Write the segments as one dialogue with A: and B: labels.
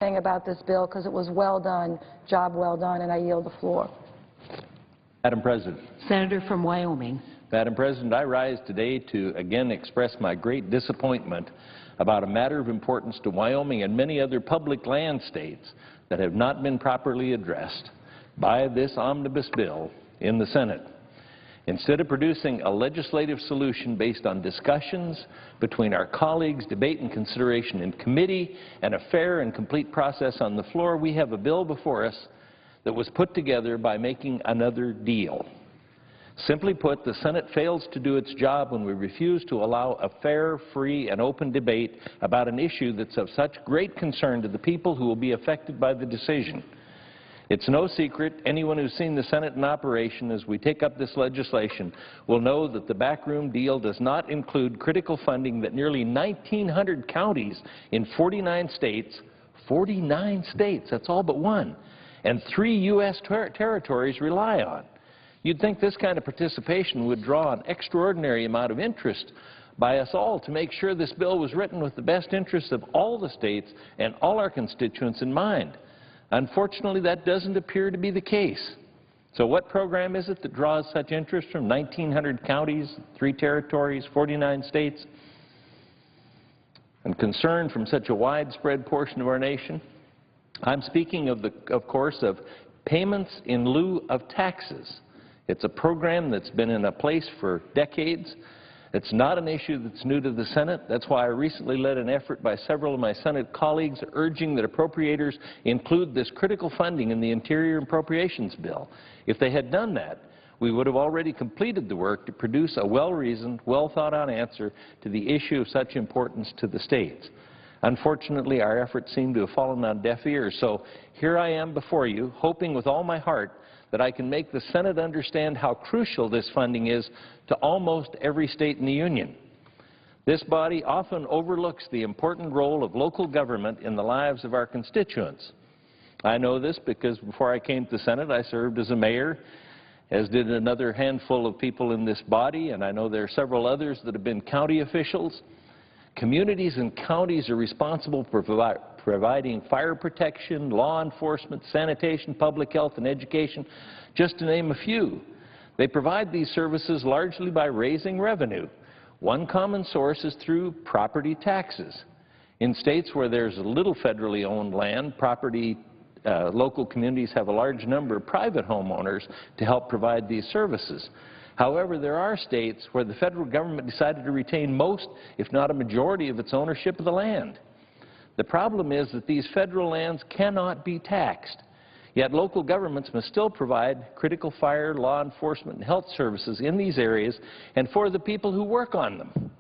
A: Saying about this bill because it was well done, job well done, and I yield the floor.
B: Madam President.
C: Senator from Wyoming.
B: Madam President, I rise today to again express my great disappointment about a matter of importance to Wyoming and many other public land states that have not been properly addressed by this omnibus bill in the Senate. Instead of producing a legislative solution based on discussions between our colleagues, debate and consideration in committee, and a fair and complete process on the floor, we have a bill before us that was put together by making another deal. Simply put, the Senate fails to do its job when we refuse to allow a fair, free, and open debate about an issue that's of such great concern to the people who will be affected by the decision. It's no secret, anyone who's seen the Senate in operation as we take up this legislation will know that the backroom deal does not include critical funding that nearly 1,900 counties in 49 states, that's all but one, and 3 U.S. territories rely on. You'd think this kind of participation would draw an extraordinary amount of interest by us all to make sure this bill was written with the best interests of all the states and all our constituents in mind. Unfortunately, that doesn't appear to be the case. So what program is it that draws such interest from 1,900 counties, 3 territories, 49 states, and concern from such a widespread portion of our nation? I'm speaking of course, of payments in lieu of taxes. It's a program that's been in place for decades. It's not an issue that's new to the Senate. That's why I recently led an effort by several of my Senate colleagues urging that appropriators include this critical funding in the Interior Appropriations Bill. If they had done that, we would have already completed the work to produce a well-reasoned, well-thought-out answer to the issue of such importance to the states. Unfortunately, our efforts seem to have fallen on deaf ears. So here I am before you, hoping with all my heart that I can make the Senate understand how crucial this funding is to almost every state in the Union. This body often overlooks the important role of local government in the lives of our constituents. I know this because before I came to the Senate, I served as a mayor, as did another handful of people in this body, and I know there are several others that have been county officials. Communities and counties are responsible for providing fire protection, law enforcement, sanitation, public health, and education, just to name a few. They provide these services largely by raising revenue. One common source is through property taxes. In states where there's little federally owned land, local communities have a large number of private homeowners to help provide these services. However, there are states where the federal government decided to retain most, if not a majority, of its ownership of the land. The problem is that these federal lands cannot be taxed, yet local governments must still provide critical fire, law enforcement, and health services in these areas and for the people who work on them.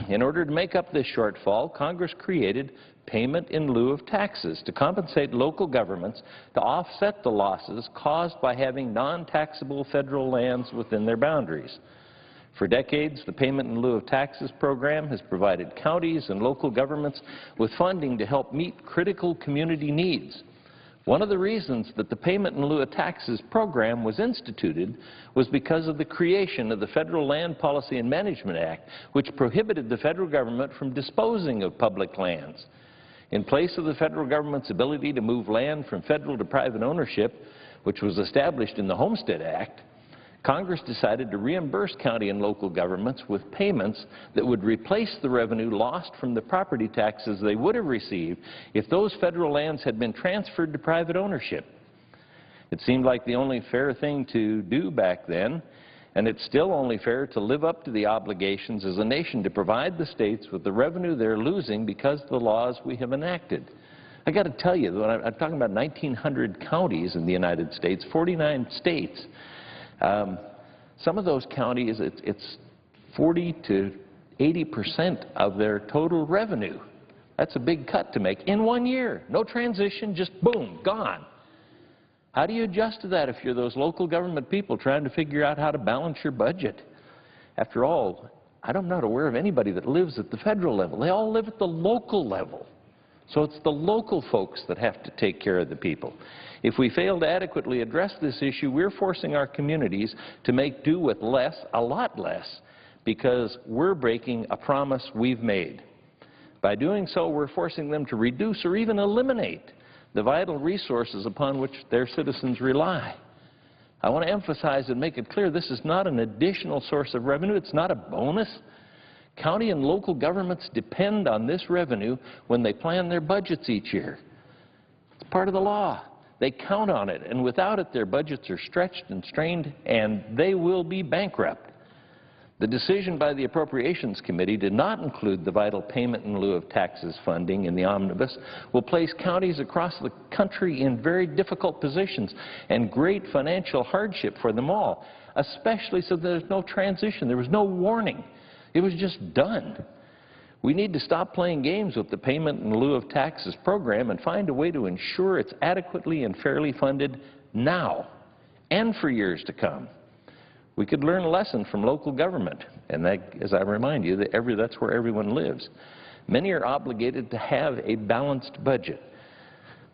B: In order to make up this shortfall, Congress created payment in lieu of taxes to compensate local governments to offset the losses caused by having non-taxable federal lands within their boundaries. For decades, the Payment in Lieu of Taxes program has provided counties and local governments with funding to help meet critical community needs. One of the reasons that the Payment in Lieu of Taxes program was instituted was because of the creation of the Federal Land Policy and Management Act, which prohibited the federal government from disposing of public lands. In place of the federal government's ability to move land from federal to private ownership, which was established in the Homestead Act, Congress decided to reimburse county and local governments with payments that would replace the revenue lost from the property taxes they would have received if those federal lands had been transferred to private ownership. It seemed like the only fair thing to do back then, and it's still only fair to live up to the obligations as a nation to provide the states with the revenue they're losing because of the laws we have enacted. I got to tell you, when I'm talking about 1,900 counties in the United States, 49 states, some of those counties, it's 40 to 80% of their total revenue. That's a big cut to make in 1 year. No transition, just boom, gone. How do you adjust to that if you're those local government people trying to figure out how to balance your budget? After all, I'm not aware of anybody that lives at the federal level. They all live at the local level. So it's the local folks that have to take care of the people. If we fail to adequately address this issue, we're forcing our communities to make do with less, a lot less, because we're breaking a promise we've made. By doing so, we're forcing them to reduce or even eliminate the vital resources upon which their citizens rely. I want to emphasize and make it clear this is not an additional source of revenue. It's not a bonus. County and local governments depend on this revenue when they plan their budgets each year. It's part of the law. They count on it, and without it, their budgets are stretched and strained, and they will be bankrupt. The decision by the Appropriations Committee to not include the vital payment in lieu of taxes funding in the omnibus will place counties across the country in very difficult positions and great financial hardship for them all, especially so there's no transition. There was no warning. It was just done. We need to stop playing games with the payment in lieu of taxes program and find a way to ensure it's adequately and fairly funded now and for years to come. We could learn a lesson from local government, and that, as I remind you, that's where everyone lives. Many are obligated to have a balanced budget.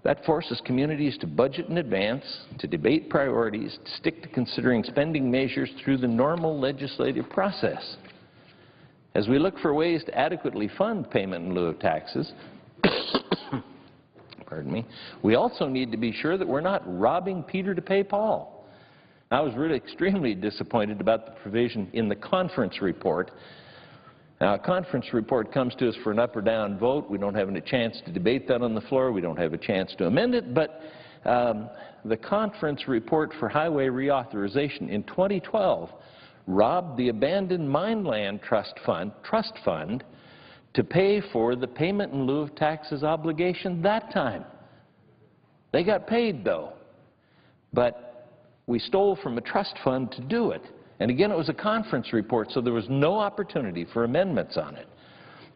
B: That forces communities to budget in advance, to debate priorities, to stick to considering spending measures through the normal legislative process. As we look for ways to adequately fund payment in lieu of taxes, pardon me, we also need to be sure that we're not robbing Peter to pay Paul. I was really extremely disappointed about the provision in the conference report. Now, a conference report comes to us for an up or down vote. We don't have any chance to debate that on the floor. We don't have a chance to amend it. But the conference report for highway reauthorization in 2012 robbed the abandoned mineland trust fund to pay for the payment in lieu of taxes obligation that time. They got paid, though. But we stole from a trust fund to do it. And again, it was a conference report, so there was no opportunity for amendments on it.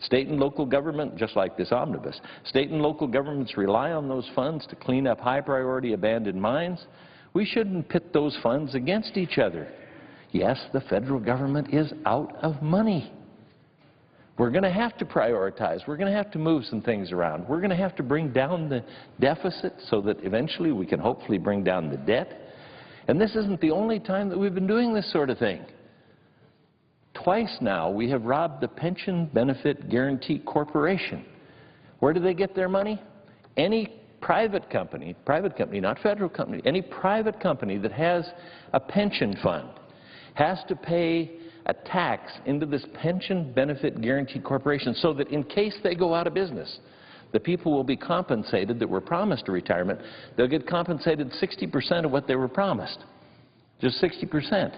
B: State and local government, just like this omnibus, state and local governments rely on those funds to clean up high-priority abandoned mines. We shouldn't pit those funds against each other. Yes, the federal government is out of money. We're going to have to prioritize. We're going to have to move some things around. We're going to have to bring down the deficit so that eventually we can hopefully bring down the debt. And this isn't the only time that we've been doing this sort of thing. Twice now we have robbed the Pension Benefit Guaranty Corporation. Where do they get their money? Any private company, not federal company, any private company that has a pension fund has to pay a tax into this Pension Benefit Guaranty Corporation so that in case they go out of business, the people will be compensated that were promised a retirement. They'll get compensated 60% of what they were promised, just 60%.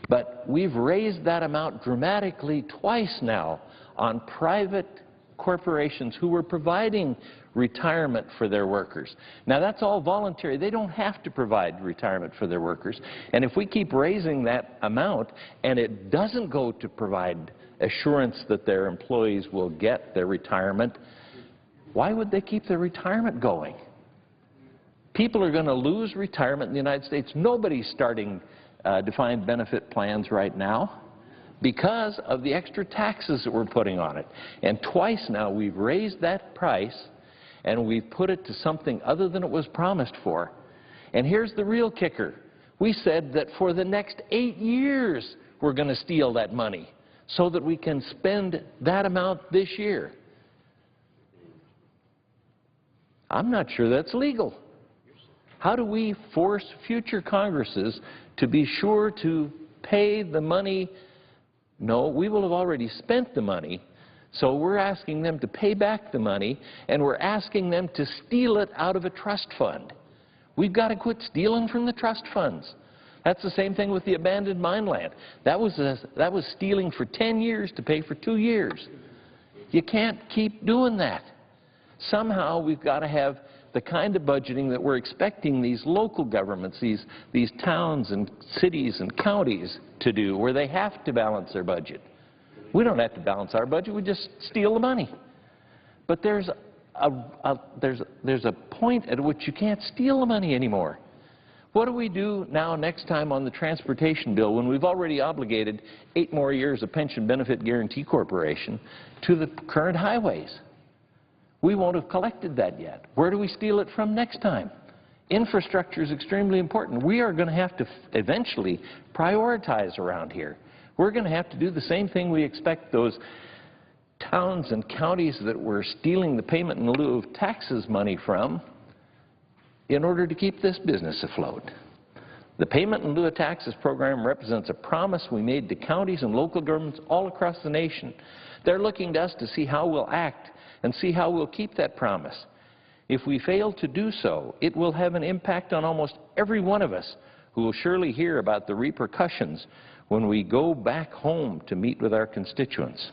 B: But we've raised that amount dramatically twice now on private corporations who were providing retirement for their workers. Now, that's all voluntary. They don't have to provide retirement for their workers. And if we keep raising that amount and it doesn't go to provide assurance that their employees will get their retirement, why would they keep their retirement going? People are going to lose retirement in the United States. Nobody's starting defined benefit plans right now because of the extra taxes that we're putting on it. And twice now we've raised that price and we've put it to something other than it was promised for. And here's the real kicker. We said that for the next 8 years we're going to steal that money so that we can spend that amount this year. I'm not sure that's legal. How do we force future Congresses to be sure to pay the money? No, we will have already spent the money, so we're asking them to pay back the money, and we're asking them to steal it out of a trust fund. We've got to quit stealing from the trust funds. That's the same thing with the abandoned mine land. That was stealing for 10 years to pay for 2 years. You can't keep doing that. Somehow we've got to have the kind of budgeting that we're expecting these local governments, these towns and cities and counties to do, where they have to balance their budget. We don't have to balance our budget, we just steal the money. But there's a point at which you can't steal the money anymore. What do we do now next time on the transportation bill when we've already obligated 8 more years of Pension Benefit Guaranty Corporation to the current highways? We won't have collected that yet. Where do we steal it from next time? Infrastructure is extremely important. We are going to have to eventually prioritize around here. We're going to have to do the same thing we expect those towns and counties that we're stealing the payment in lieu of taxes money from in order to keep this business afloat. The payment in lieu of taxes program represents a promise we made to counties and local governments all across the nation. They're looking to us to see how we'll act and see how we'll keep that promise. If we fail to do so, it will have an impact on almost every one of us who will surely hear about the repercussions when we go back home to meet with our constituents.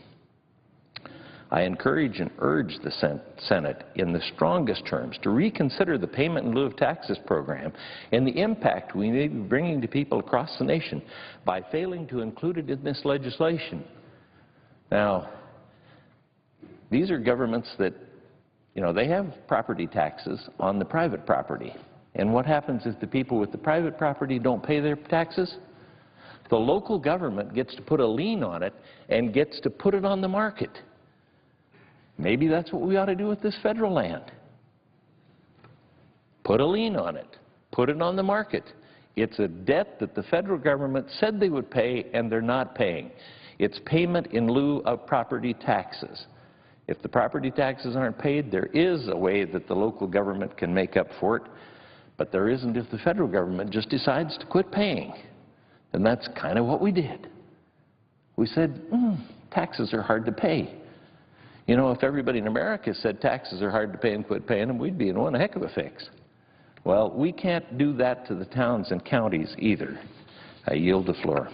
B: I encourage and urge the Senate in the strongest terms to reconsider the payment in lieu of taxes program and the impact we may be bringing to people across the nation by failing to include it in this legislation. Now, these are governments that, you know, they have property taxes on the private property. And what happens if the people with the private property don't pay their taxes? The local government gets to put a lien on it and gets to put it on the market. Maybe that's what we ought to do with this federal land. Put a lien on it. Put it on the market. It's a debt that the federal government said they would pay and they're not paying. It's payment in lieu of property taxes. If the property taxes aren't paid, there is a way that the local government can make up for it, but there isn't if the federal government just decides to quit paying. And that's kind of what we did. We said, taxes are hard to pay. You know, if everybody in America said taxes are hard to pay and quit paying them, we'd be in one heck of a fix. Well, we can't do that to the towns and counties either. I yield the floor.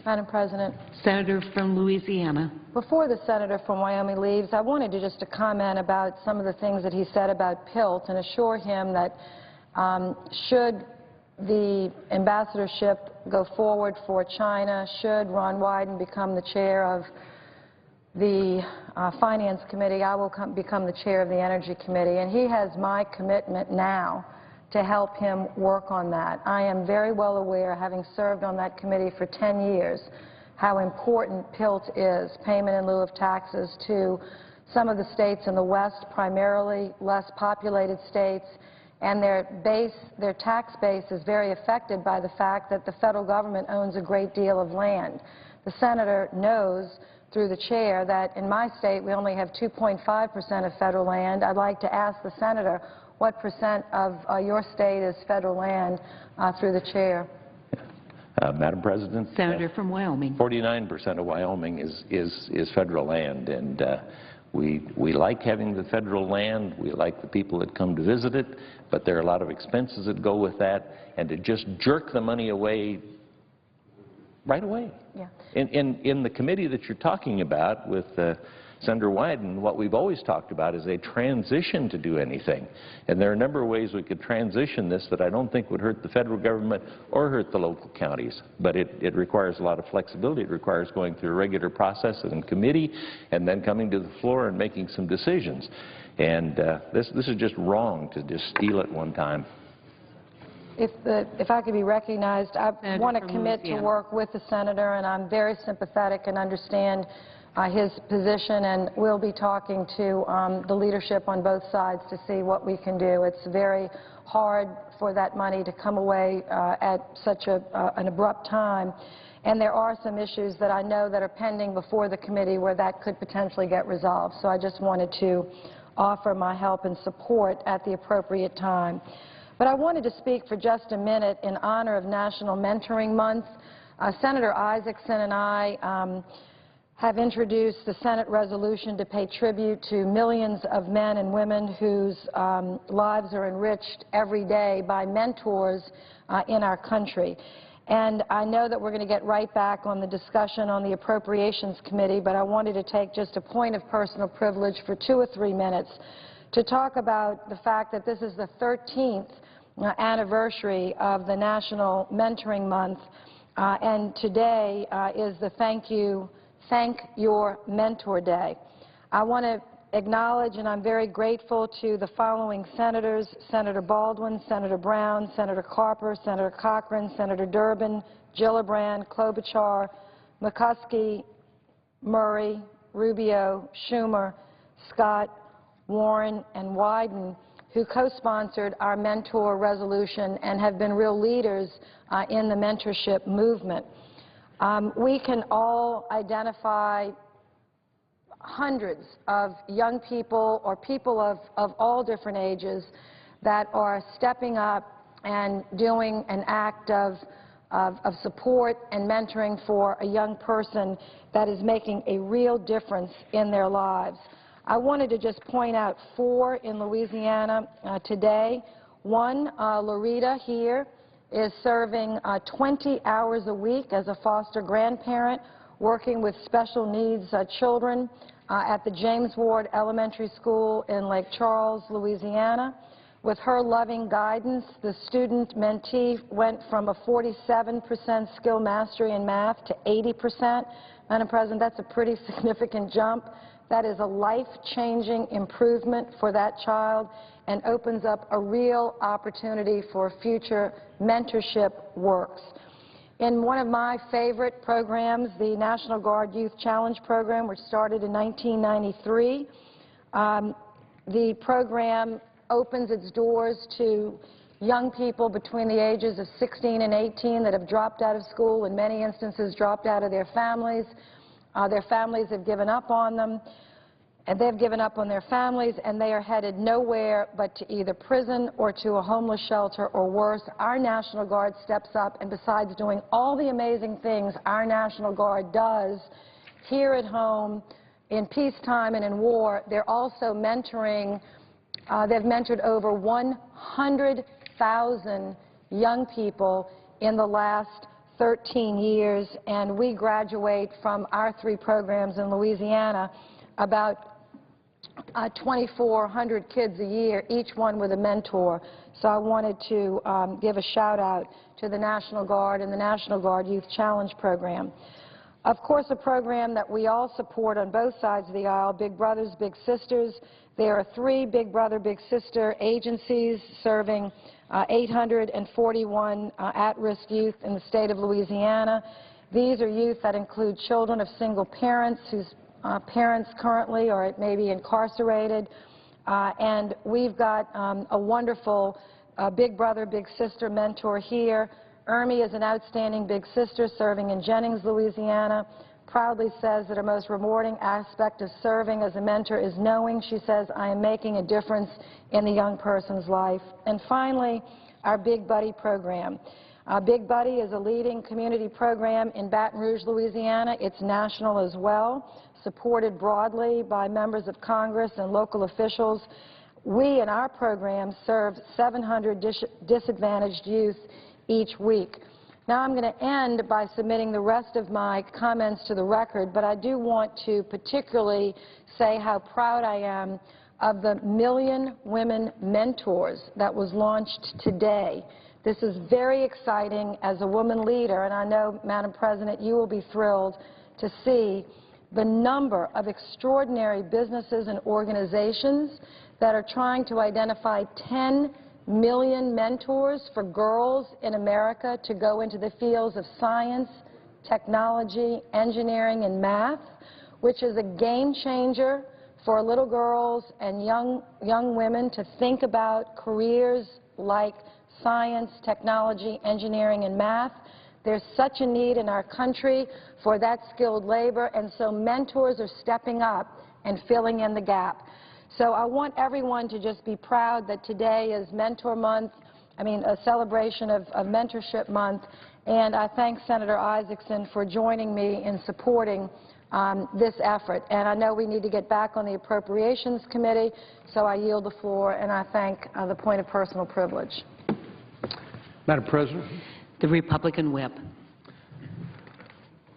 A: Madam President.
C: Senator from Louisiana.
A: Before the senator from Wyoming leaves, I wanted to just to comment about some of the things that he said about PILT and assure him that should the ambassadorship go forward for China, should Ron Wyden become the chair of the Finance Committee, I will become the chair of the Energy Committee, and he has my commitment now to help him work on that. I am very well aware, having served on that committee for 10 years, how important PILT is, payment in lieu of taxes, to some of the states in the West, primarily less populated states, and their tax base is very affected by the fact that the federal government owns a great deal of land. The senator knows through the chair that in my state we only have 2.5% of federal land. I'd like to ask the senator what percent of your state is federal land through the chair.
B: Madam President.
C: Senator from Wyoming.
B: 49% of Wyoming is federal land, and we like having the federal land. We like the people that come to visit it, but there are a lot of expenses that go with that, and to just jerk the money away right away.
A: Yeah.
B: In the committee that you're talking about with Senator Wyden, what we've always talked about is a transition to do anything. And there are a number of ways we could transition this that I don't think would hurt the federal government or hurt the local counties. But it requires a lot of flexibility. It requires going through a regular process in committee and then coming to the floor and making some decisions. And this is just wrong to just steal it one time.
A: If I could be recognized, I want to commit to work with the senator, and I'm very sympathetic and understand his position, and we'll be talking to the leadership on both sides to see what we can do. It's very hard for that money to come away at such an abrupt time, and there are some issues that I know that are pending before the committee where that could potentially get resolved. So I just wanted to offer my help and support at the appropriate time. But I wanted to speak for just a minute in honor of National Mentoring Month. Senator Isaacson and I have introduced the Senate resolution to pay tribute to millions of men and women whose lives are enriched every day by mentors in our country. And I know that we're going to get right back on the discussion on the Appropriations Committee, but I wanted to take just a point of personal privilege for 2 or 3 minutes to talk about the fact that this is the 13th anniversary of the National Mentoring Month, and today is the Thank Your Mentor Day. I want to acknowledge, and I'm very grateful to the following senators: Senator Baldwin, Senator Brown, Senator Carper, Senator Cochran, Senator Durbin, Gillibrand, Klobuchar, McCuskey, Murray, Rubio, Schumer, Scott, Warren, and Wyden, who co-sponsored our mentor resolution and have been real leaders in the mentorship movement. We can all identify hundreds of young people or people of all different ages that are stepping up and doing an act of support and mentoring for a young person that is making a real difference in their lives. I wanted to just point out 4 in Louisiana today. One, Loretta here, is serving 20 hours a week as a foster grandparent, working with special needs children at the James Ward Elementary School in Lake Charles, Louisiana. With her loving guidance, the student mentee went from a 47% skill mastery in math to 80%. Madam President, that's a pretty significant jump. That is a life-changing improvement for that child and opens up a real opportunity for future mentorship works. In one of my favorite programs, the National Guard Youth Challenge Program, which started in 1993, the program opens its doors to young people between the ages of 16 and 18 that have dropped out of school, in many instances dropped out of their families. Their families have given up on them, and they've given up on their families, and they are headed nowhere but to either prison or to a homeless shelter or worse. Our National Guard steps up, and besides doing all the amazing things our National Guard does here at home, in peacetime and in war, they're also mentoring. They've mentored over 100,000 young people in the last 13 years, and we graduate from our 3 programs in Louisiana about 2,400 kids a year, each one with a mentor. So I wanted to give a shout-out to the National Guard and the National Guard Youth Challenge Program. Of course, a program that we all support on both sides of the aisle, Big Brothers Big Sisters. There are 3 Big Brother Big Sister agencies serving 841 at-risk youth in the state of Louisiana. These are youth that include children of single parents whose parents currently are maybe incarcerated. And we've got a wonderful Big Brother Big Sister mentor here. Ermi is an outstanding Big Sister serving in Jennings, Louisiana. Proudly says that her most rewarding aspect of serving as a mentor is knowing, she says, I am making a difference in the young person's life. And finally, our Big Buddy program. Big Buddy is a leading community program in Baton Rouge, Louisiana. It's national as well, supported broadly by members of Congress and local officials. We, in our program, serve 700 disadvantaged youth each week. Now, I'm going to end by submitting the rest of my comments to the record, but I do want to particularly say how proud I am of the Million Women Mentors that was launched today. This is very exciting as a woman leader, and I know, Madam President, you will be thrilled to see the number of extraordinary businesses and organizations that are trying to identify 10 million mentors for girls in America to go into the fields of science, technology, engineering, and math, which is a game changer for little girls and young women to think about careers like science, technology, engineering, and math. There's such a need in our country for that skilled labor, and so mentors are stepping up and filling in the gap. So I want everyone to just be proud that today is Mentor Month, a celebration of Mentorship Month, and I thank Senator Isaacson for joining me in supporting this effort. And I know we need to get back on the Appropriations Committee, so I yield the floor, and I thank the point of personal privilege.
D: Madam President.
C: The Republican whip.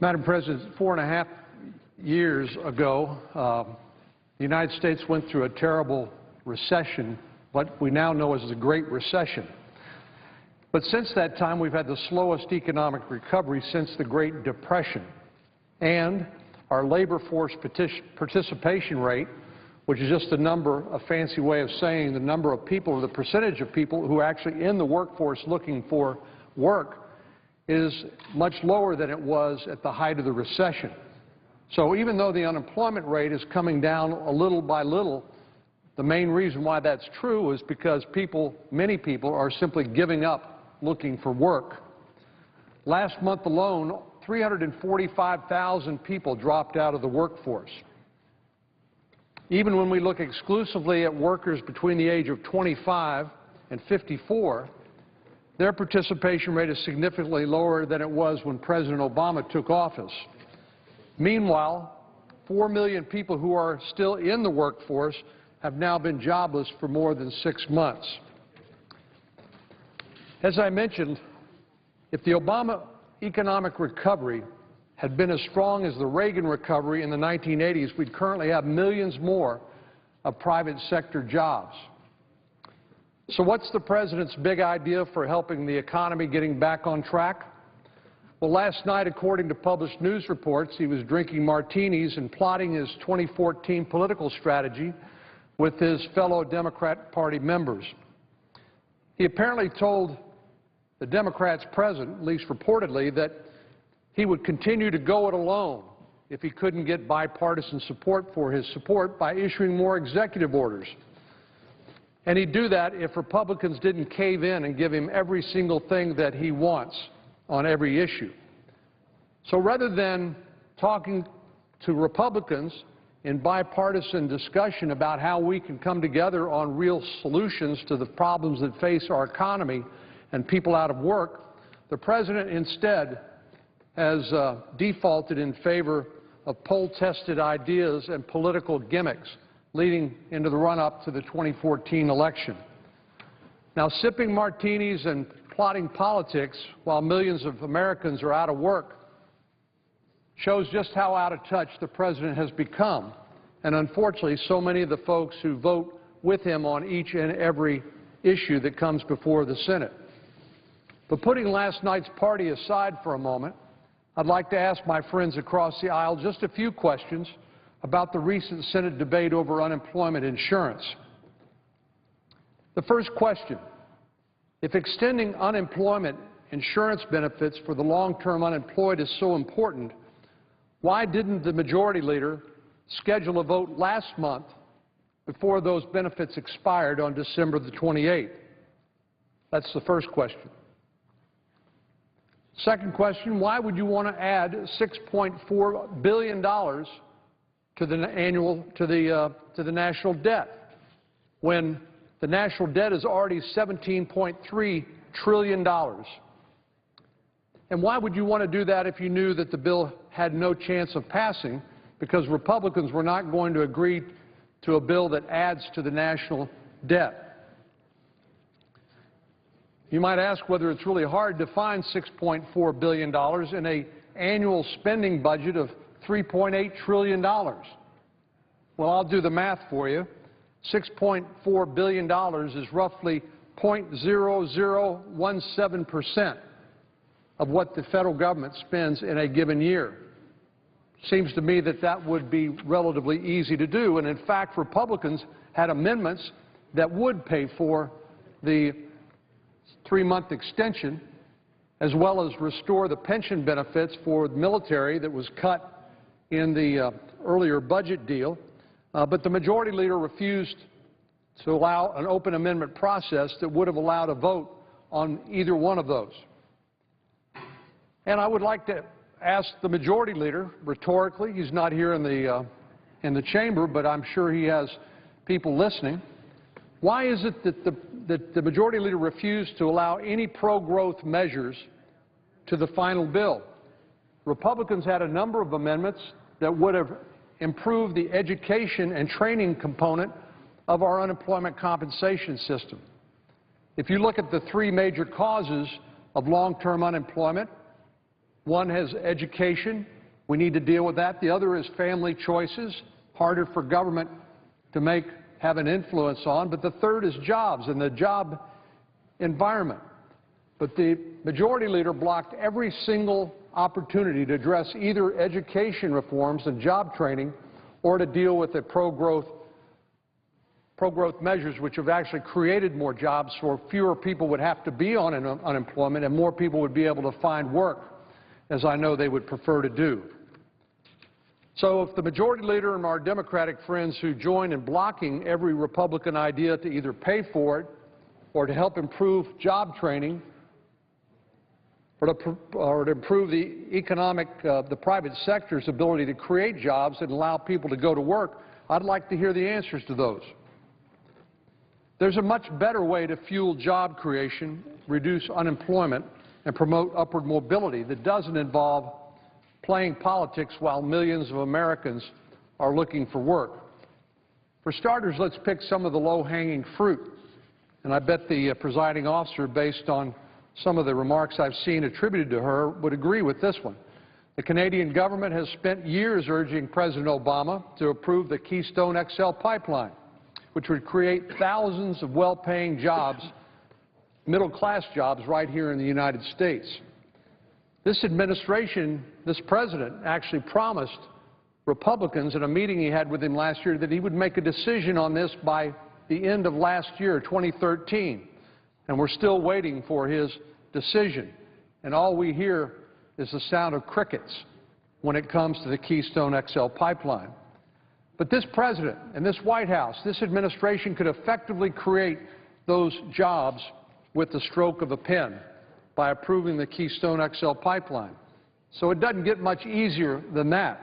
D: Madam President, 4.5 years ago, the United States went through a terrible recession, what we now know as the Great Recession. But since that time, we've had the slowest economic recovery since the Great Depression. And our labor force participation rate, which is just a fancy way of saying the number of people, or the percentage of people who are actually in the workforce looking for work, is much lower than it was at the height of the recession. So even though the unemployment rate is coming down a little by little, the main reason why that's true is because many people are simply giving up looking for work. Last month alone, 345,000 people dropped out of the workforce. Even when we look exclusively at workers between the age of 25 and 54, their participation rate is significantly lower than it was when President Obama took office. Meanwhile, 4 million people who are still in the workforce have now been jobless for more than 6 months. As I mentioned, if the Obama economic recovery had been as strong as the Reagan recovery in the 1980s, we'd currently have millions more of private sector jobs. So what's the President's big idea for helping the economy getting back on track? Well, last night, according to published news reports, he was drinking martinis and plotting his 2014 political strategy with his fellow Democrat Party members. He apparently told the Democrats present, at least reportedly, that he would continue to go it alone if he couldn't get bipartisan support for his support by issuing more executive orders. And he'd do that if Republicans didn't cave in and give him every single thing that he wants on every issue. So rather than talking to Republicans in bipartisan discussion about how we can come together on real solutions to the problems that face our economy and people out of work, the President instead has defaulted in favor of poll-tested ideas and political gimmicks leading into the run-up to the 2014 election. Now, sipping martinis and plotting politics while millions of Americans are out of work shows just how out of touch the President has become, and unfortunately, so many of the folks who vote with him on each and every issue that comes before the Senate. But putting last night's party aside for a moment, I'd like to ask my friends across the aisle just a few questions about the recent Senate debate over unemployment insurance. The first question: if extending unemployment insurance benefits for the long-term unemployed is so important, why didn't the Majority Leader schedule a vote last month before those benefits expired on December the 28th? That's the first question. Second question: why would you want to add $6.4 billion to the national debt when the national debt is already $17.3 trillion? And why would you want to do that if you knew that the bill had no chance of passing because Republicans were not going to agree to a bill that adds to the national debt? You might ask whether it's really hard to find $6.4 billion in an annual spending budget of $3.8 trillion. Well, I'll do the math for you. $6.4 billion is roughly 0.0017% of what the federal government spends in a given year. Seems to me that that would be relatively easy to do, and in fact, Republicans had amendments that would pay for the 3-month extension, as well as restore the pension benefits for the military that was cut in the earlier budget deal. But the Majority Leader refused to allow an open amendment process that would have allowed a vote on either one of those. And I would like to ask the Majority Leader, rhetorically, he's not here in the chamber, but I'm sure he has people listening, why is it that the Majority Leader refused to allow any pro-growth measures to the final bill? Republicans had a number of amendments that would have improved the education and training component of our unemployment compensation system. If you look at the 3 major causes of long-term unemployment, one is education. We need to deal with that. The other is family choices, harder for government to have an influence on. But the third is jobs and the job environment. But the Majority Leader blocked every single opportunity to address either education reforms and job training or to deal with the pro-growth measures, which have actually created more jobs, so fewer people would have to be on unemployment and more people would be able to find work, as I know they would prefer to do. So if the Majority Leader and our Democratic friends who join in blocking every Republican idea to either pay for it or to help improve job training or to improve the private sector's ability to create jobs and allow people to go to work, I'd like to hear the answers to those. There's a much better way to fuel job creation, reduce unemployment, and promote upward mobility that doesn't involve playing politics while millions of Americans are looking for work. For starters, let's pick some of the low-hanging fruit. And I bet the presiding officer, based on some of the remarks I've seen attributed to her, would agree with this one. The Canadian government has spent years urging President Obama to approve the Keystone XL pipeline, which would create thousands of well-paying jobs, middle-class jobs, right here in the United States. This administration, this president, actually promised Republicans in a meeting he had with them last year that he would make a decision on this by the end of last year, 2013. And we're still waiting for his decision. And all we hear is the sound of crickets when it comes to the Keystone XL pipeline. But this president and this White House, this administration could effectively create those jobs with the stroke of a pen by approving the Keystone XL pipeline. So it doesn't get much easier than that.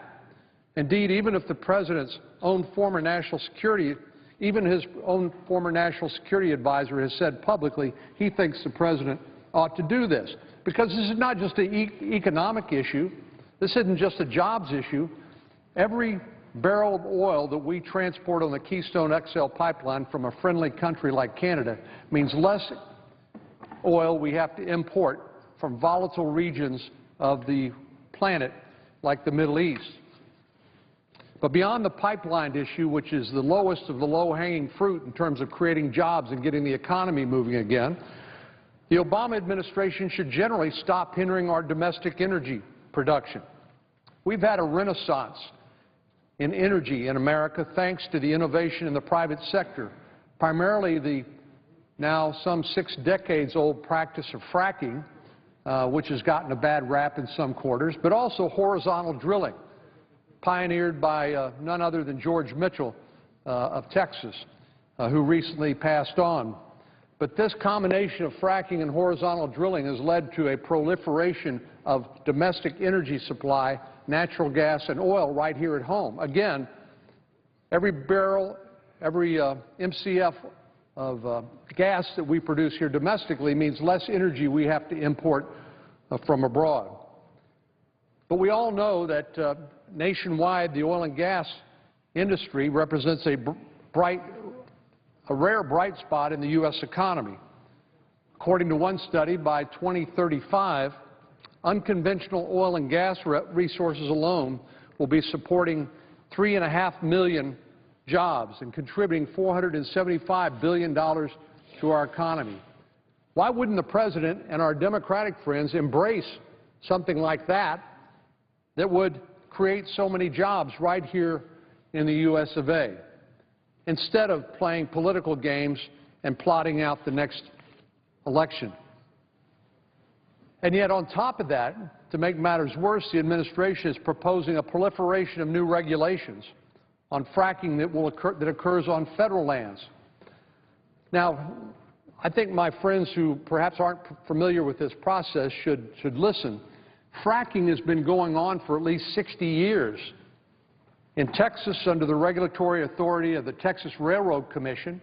D: Indeed, even if the president's own former national security, even his own former national security advisor has said publicly he thinks the president ought to do this. Because this is not just an economic issue. This isn't just a jobs issue. Every barrel of oil that we transport on the Keystone XL pipeline from a friendly country like Canada means less oil we have to import from volatile regions of the planet like the Middle East. But beyond the pipeline issue, which is the lowest of the low-hanging fruit in terms of creating jobs and getting the economy moving again, the Obama administration should generally stop hindering our domestic energy production. We've had a renaissance in energy in America thanks to the innovation in the private sector, primarily the now some 6 decades old practice of fracking, which has gotten a bad rap in some quarters, but also horizontal drilling, pioneered by none other than George Mitchell of Texas, who recently passed on. But this combination of fracking and horizontal drilling has led to a proliferation of domestic energy supply, natural gas and oil right here at home. Again, every barrel, every MCF of gas that we produce here domestically means less energy we have to import from abroad. But we all know that nationwide the oil and gas industry represents a rare bright spot in the U.S. economy. According to one study, by 2035, unconventional oil and gas resources alone will be supporting 3.5 million jobs and contributing $475 billion to our economy. Why wouldn't the President and our Democratic friends embrace something like that that would create so many jobs right here in the U.S. of A., instead of playing political games and plotting out the next election? And yet, on top of that, to make matters worse, the administration is proposing a proliferation of new regulations on fracking that occurs on federal lands. Now, I think my friends who perhaps aren't familiar with this process should listen. Fracking has been going on for at least 60 years in Texas under the regulatory authority of the Texas Railroad Commission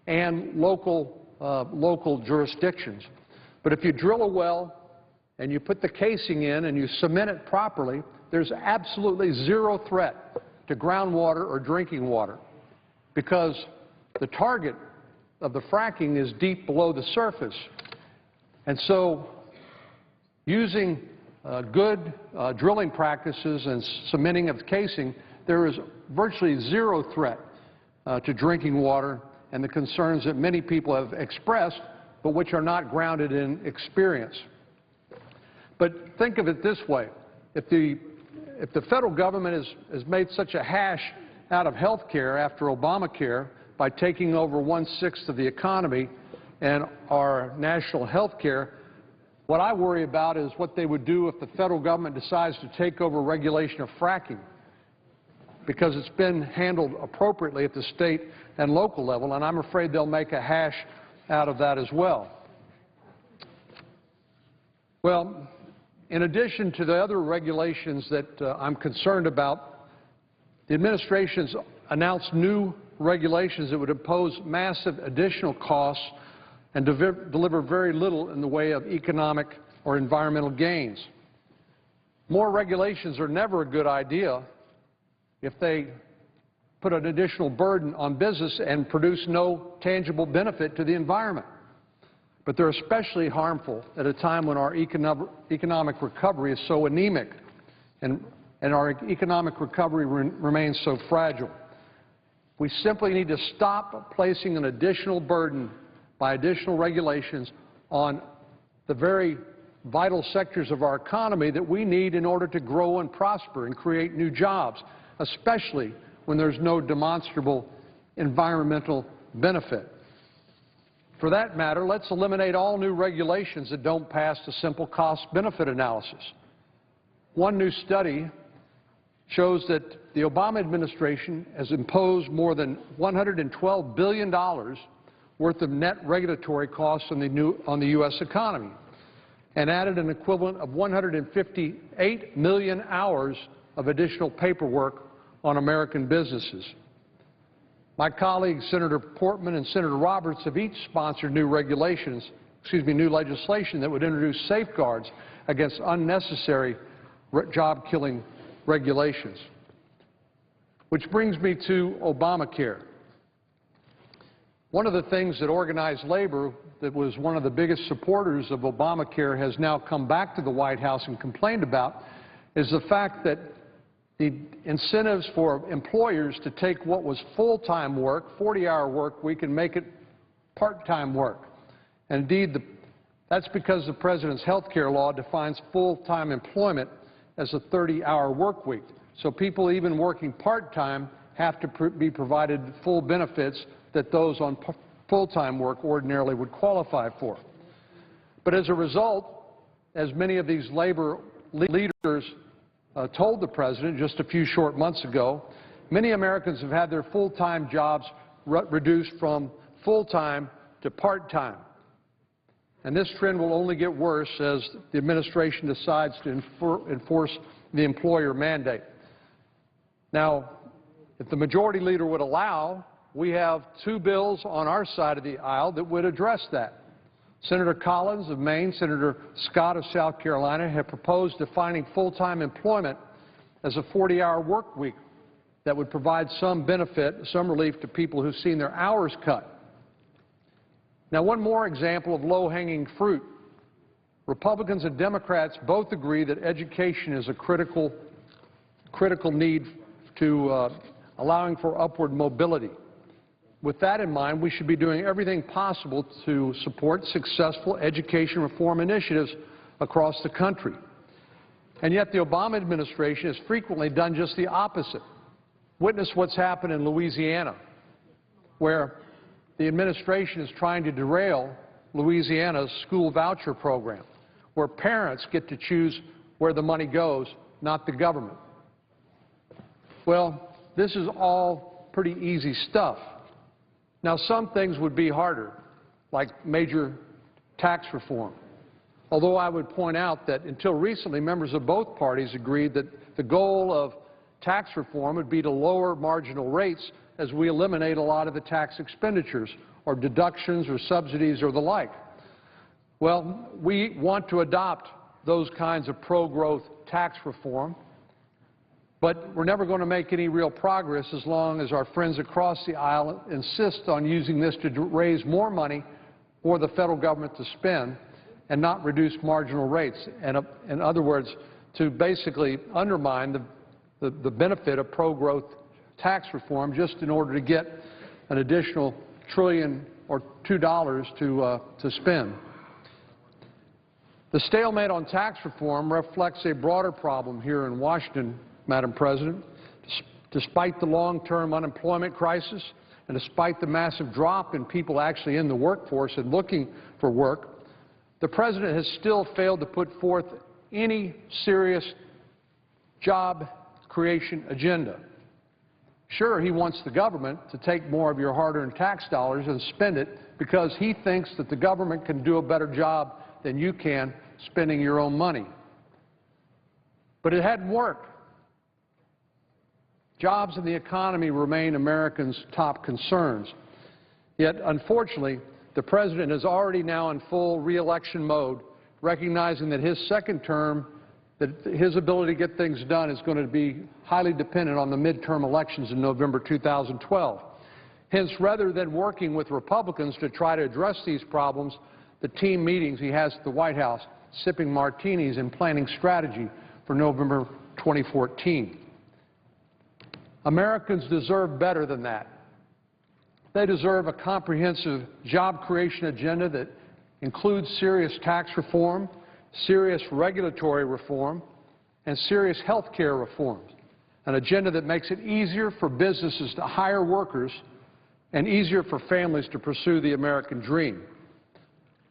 D: and local jurisdictions. But if you drill a well and you put the casing in and you cement it properly, there's absolutely zero threat to groundwater or drinking water because the target of the fracking is deep below the surface. And so using good drilling practices and cementing of the casing, there is virtually zero threat to drinking water and the concerns that many people have expressed, but which are not grounded in experience. But think of it this way. If the federal government has made such a hash out of health care after Obamacare by taking over 1/6 of the economy and our national health care, what I worry about is what they would do if the federal government decides to take over regulation of fracking, because it's been handled appropriately at the state and local level, and I'm afraid they'll make a hash out of that as well. Well, in addition to the other regulations that I'm concerned about, the administration's announced new regulations that would impose massive additional costs and deliver very little in the way of economic or environmental gains. More regulations are never a good idea if they put an additional burden on business and produce no tangible benefit to the environment. But they're especially harmful at a time when our economic recovery is so anemic and our economic recovery remains so fragile. We simply need to stop placing an additional burden by additional regulations on the very vital sectors of our economy that we need in order to grow and prosper and create new jobs, especially when there's no demonstrable environmental benefit. For that matter, let's eliminate all new regulations that don't pass the simple cost-benefit analysis. One new study shows that the Obama administration has imposed more than $112 billion worth of net regulatory costs on the U.S. economy and added an equivalent of 158 million hours of additional paperwork on American businesses. My colleagues, Senator Portman and Senator Roberts, have each sponsored new legislation that would introduce safeguards against unnecessary job-killing regulations. Which brings me to Obamacare. One of the things that organized labor that was one of the biggest supporters of Obamacare has now come back to the White House and complained about is the fact that the incentives for employers to take what was full-time work, 40-hour work week, and make it part-time work. And indeed, that's because the President's health care law defines full-time employment as a 30-hour work week. So people even working part-time have to be provided full benefits that those on full-time work ordinarily would qualify for. But as a result, as many of these labor leaders told the President just a few short months ago, many Americans have had their full-time jobs reduced from full-time to part-time. And this trend will only get worse as the administration decides to enforce the employer mandate. Now, if the majority leader would allow, we have two bills on our side of the aisle that would address that. Senator Collins of Maine, Senator Scott of South Carolina have proposed defining full-time employment as a 40-hour work week that would provide some benefit, some relief to people who've seen their hours cut. Now, one more example of low-hanging fruit. Republicans and Democrats both agree that education is a critical need to allowing for upward mobility. With that in mind, we should be doing everything possible to support successful education reform initiatives across the country. And yet the Obama administration has frequently done just the opposite. Witness what's happened in Louisiana, where the administration is trying to derail Louisiana's school voucher program, where parents get to choose where the money goes, not the government. Well, this is all pretty easy stuff. Now, some things would be harder, like major tax reform. Although I would point out that until recently, members of both parties agreed that the goal of tax reform would be to lower marginal rates as we eliminate a lot of the tax expenditures or deductions or subsidies or the like. Well, we want to adopt those kinds of pro-growth tax reform, but we're never going to make any real progress as long as our friends across the aisle insist on using this to raise more money for the federal government to spend and not reduce marginal rates. And in other words, to basically undermine the benefit of pro-growth tax reform just in order to get an additional $1 trillion or $2 to spend. The stalemate on tax reform reflects a broader problem here in Washington, Madam President. Despite the long-term unemployment crisis and despite the massive drop in people actually in the workforce and looking for work, the President has still failed to put forth any serious job creation agenda. Sure, he wants the government to take more of your hard-earned tax dollars and spend it because he thinks that the government can do a better job than you can spending your own money. But it hadn't worked. Jobs and the economy remain Americans' top concerns. Yet, unfortunately, the President is already now in full re-election mode, recognizing that his second term, that his ability to get things done is going to be highly dependent on the midterm elections in November 2012. Hence, rather than working with Republicans to try to address these problems, the team meetings he has at the White House, sipping martinis and planning strategy for November 2014. Americans deserve better than that. They deserve a comprehensive job creation agenda that includes serious tax reform, serious regulatory reform, and serious health care reforms, an agenda that makes it easier for businesses to hire workers and easier for families to pursue the American dream.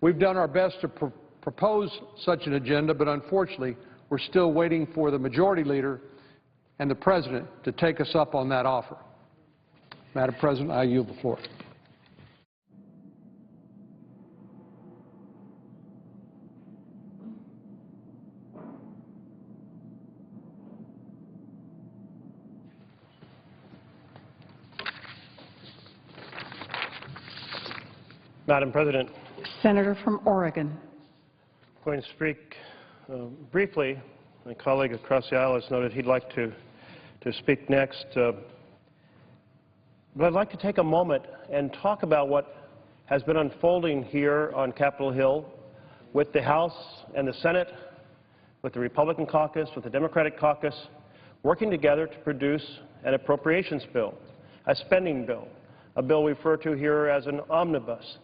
D: We've done our best to propose such an agenda, but unfortunately, we're still waiting for the majority leader and the President to take us up on that offer. Madam President, I yield the floor.
E: Madam President,
C: Senator from Oregon.
E: I'm going to speak briefly. My colleague across the aisle has noted he'd like to speak next. But I'd like to take a moment and talk about what has been unfolding here on Capitol Hill with the House and the Senate, with the Republican caucus, with the Democratic caucus, working together to produce an appropriations bill, a spending bill, a bill we refer to here as an omnibus,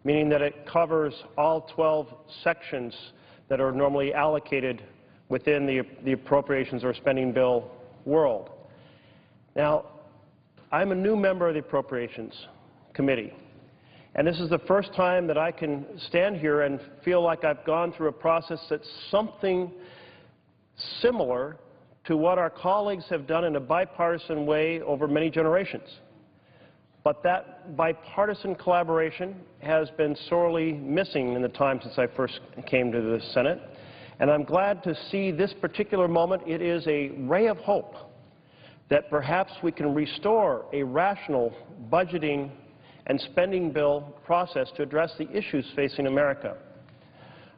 E: meaning that it covers all 12 sections that are normally allocated within the appropriations or spending bill world. Now, I'm a new member of the Appropriations Committee, and this is the first time that I can stand here and feel like I've gone through a process that's something similar to what our colleagues have done in a bipartisan way over many generations. But that bipartisan collaboration has been sorely missing in the time since I first came to the Senate, and I'm glad to see this particular moment. It is a ray of hope that perhaps we can restore a rational budgeting and spending bill process to address the issues facing America.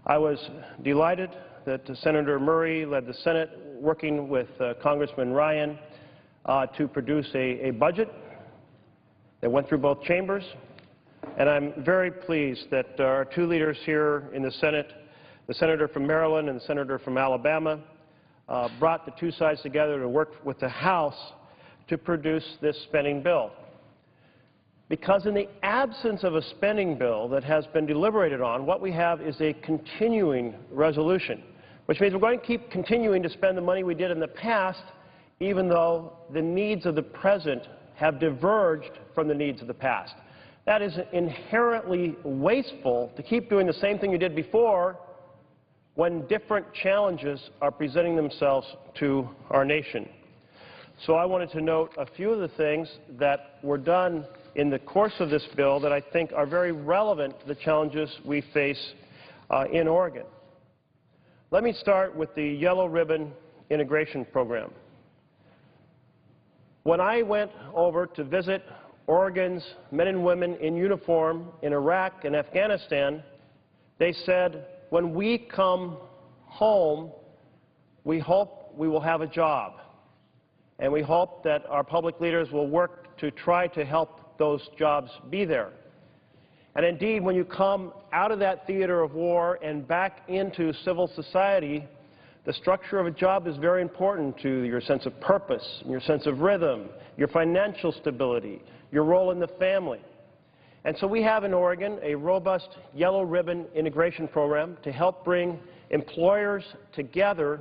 E: I was delighted that Senator Murray led the Senate, working with Congressman Ryan, to produce a budget that went through both chambers. And I'm very pleased that our two leaders here in the Senate, the Senator from Maryland and the Senator from Alabama, brought the two sides together to work with the House to produce this spending bill. Because in the absence of a spending bill that has been deliberated on, what we have is a continuing resolution, which means we're going to keep continuing to spend the money we did in the past, even though the needs of the present have diverged from the needs of the past. That is inherently wasteful to keep doing the same thing you did before when different challenges are presenting themselves to our nation. So I wanted to note a few of the things that were done in the course of this bill that I think are very relevant to the challenges we face in Oregon. Let me start with the Yellow Ribbon Integration Program. When I went over to visit Oregon's men and women in uniform in Iraq and Afghanistan, they said, when we come home, we hope we will have a job. And we hope that our public leaders will work to try to help those jobs be there. And indeed, when you come out of that theater of war and back into civil society, the structure of a job is very important to your sense of purpose, your sense of rhythm, your financial stability, your role in the family. And so we have in Oregon a robust Yellow Ribbon Integration Program to help bring employers together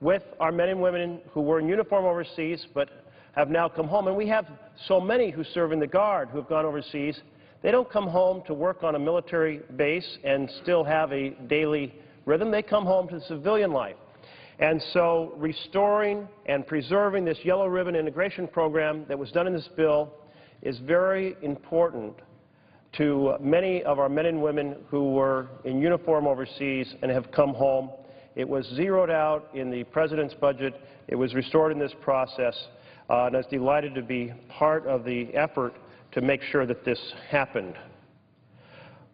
E: with our men and women who were in uniform overseas but have now come home. And we have so many who serve in the Guard who have gone overseas. They don't come home to work on a military base and still have a daily rhythm. They come home to civilian life. And so restoring and preserving this Yellow Ribbon Integration Program that was done in this bill is very important to many of our men and women who were in uniform overseas and have come home. It was zeroed out in the President's budget. It was restored in this process. and I was delighted to be part of the effort to make sure that this happened.